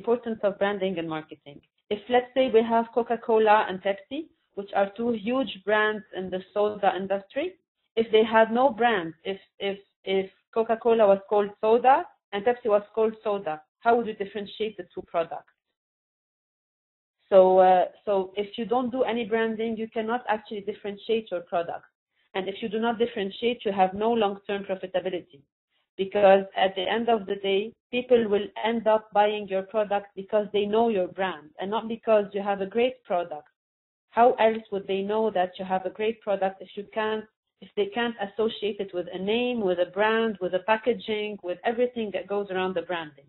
importance of branding and marketing. If, let's say, we have Coca-Cola and Pepsi, which are two huge brands in the soda industry, if they had no brand, if Coca-Cola was called soda and Pepsi was called soda, how would you differentiate the two products? So if you don't do any branding, you cannot actually differentiate your products. And if you do not differentiate, you have no long-term profitability. Because at the end of the day, people will end up buying your product because they know your brand and not because you have a great product. How else would they know that you have a great product if they can't associate it with a name, with a brand, with a packaging, with everything that goes around the branding?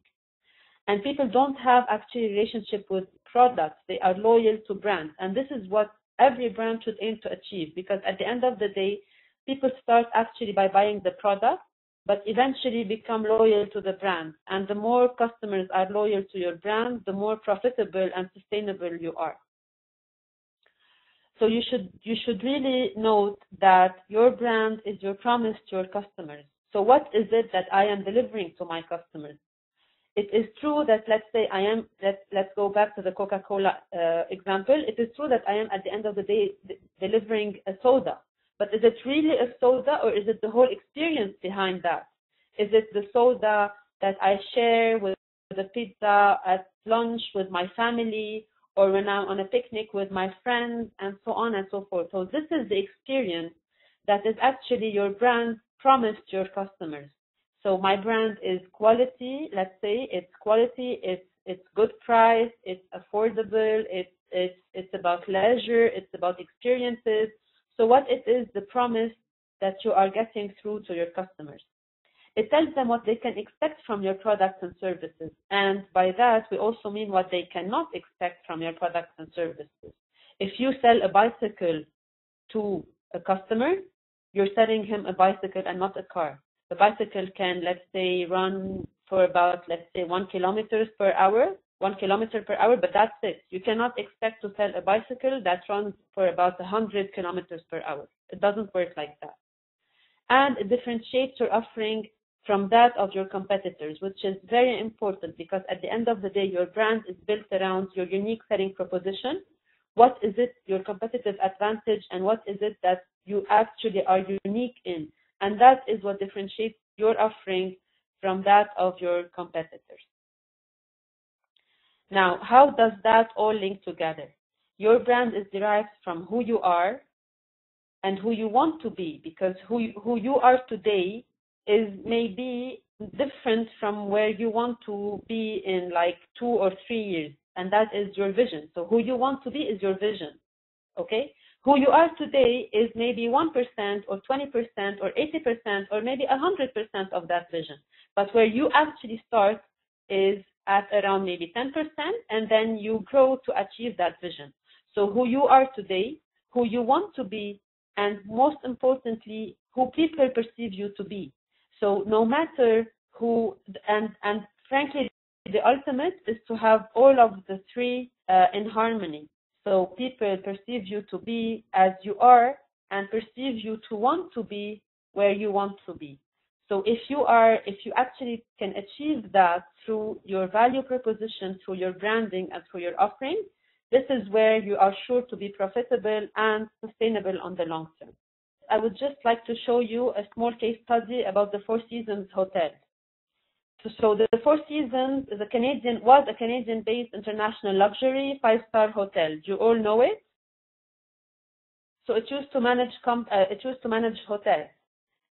And people don't have actually a relationship with products. They are loyal to brands. And this is what every brand should aim to achieve, because at the end of the day, people start actually by buying the product, but eventually become loyal to the brand. And the more customers are loyal to your brand, the more profitable and sustainable you are. So you should really note that your brand is your promise to your customers. So what is it that I am delivering to my customers? It is true that, let's say let's go back to the Coca-Cola example. It is true that I am at the end of the day delivering a soda. But is it really a soda, or is it the whole experience behind that? Is it the soda that I share with the pizza at lunch with my family, or when I'm on a picnic with my friends, and so on and so forth? So this is the experience that is actually your brand promise to your customers. So my brand is quality. Let's say it's quality. It's good price. It's affordable. It's about leisure. It's about experiences. So what it is, the promise that you are getting through to your customers. It tells them what they can expect from your products and services. And by that, we also mean what they cannot expect from your products and services. If you sell a bicycle to a customer, you're selling him a bicycle and not a car. The bicycle can, let's say, run for about, let's say, 1 kilometer per hour, but that's it. You cannot expect to sell a bicycle that runs for about 100 kilometers per hour. It doesn't work like that. And it differentiates your offering from that of your competitors, which is very important, because at the end of the day, your brand is built around your unique selling proposition. What is it, your competitive advantage, and what is it that you actually are unique in? And that is what differentiates your offering from that of your competitors. Now, how does that all link together? Your brand is derived from who you are and who you want to be, because who you are today is maybe different from where you want to be in like 2 or 3 years, and that is your vision. So who you want to be is your vision, okay? Who you are today is maybe 1% or 20% or 80% or maybe 100% of that vision. But where you actually start is at around maybe 10%, and then you grow to achieve that vision. So who you are today, who you want to be, and most importantly, who people perceive you to be. So no matter who, and frankly, the ultimate is to have all of the three in harmony. So people perceive you to be as you are and perceive you to want to be where you want to be. So if you actually can achieve that through your value proposition, through your branding, and through your offering, this is where you are sure to be profitable and sustainable on the long term. I would just like to show you a small case study about the Four Seasons Hotel. So the Four Seasons is was a Canadian-based international luxury 5-star hotel. Do you all know it? So it used to manage hotels,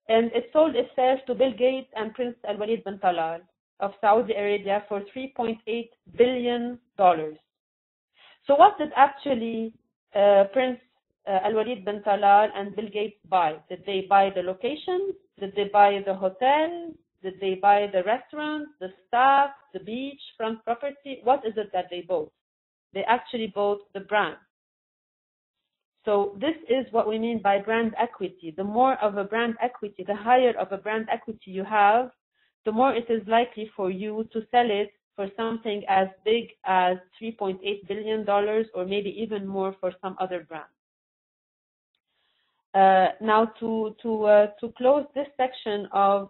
and it sold itself to Bill Gates and Prince Al-Walid bin Talal of Saudi Arabia for $3.8 billion. So what did actually Prince Al-Walid bin Talal and Bill Gates buy? Did they buy the location? Did they buy the hotel? Did they buy the restaurant, the staff, the beach, front property? What is it that they bought? They actually bought the brand. So this is what we mean by brand equity. The more of a brand equity, the higher of a brand equity you have, the more it is likely for you to sell it for something as big as $3.8 billion or maybe even more for some other brand. Now to close this section of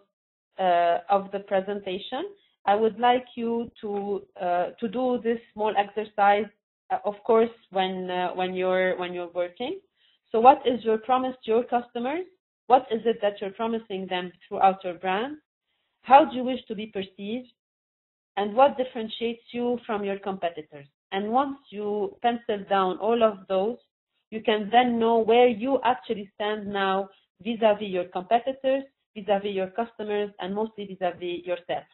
the presentation, I would like you to do this small exercise, of course, when you're working. So, what is your promise to your customers? What is it that you're promising them throughout your brand? How do you wish to be perceived? And what differentiates you from your competitors? And once you pencil down all of those, you can then know where you actually stand now vis-a-vis your competitors, vis-a-vis your customers, and mostly vis-a-vis yourself.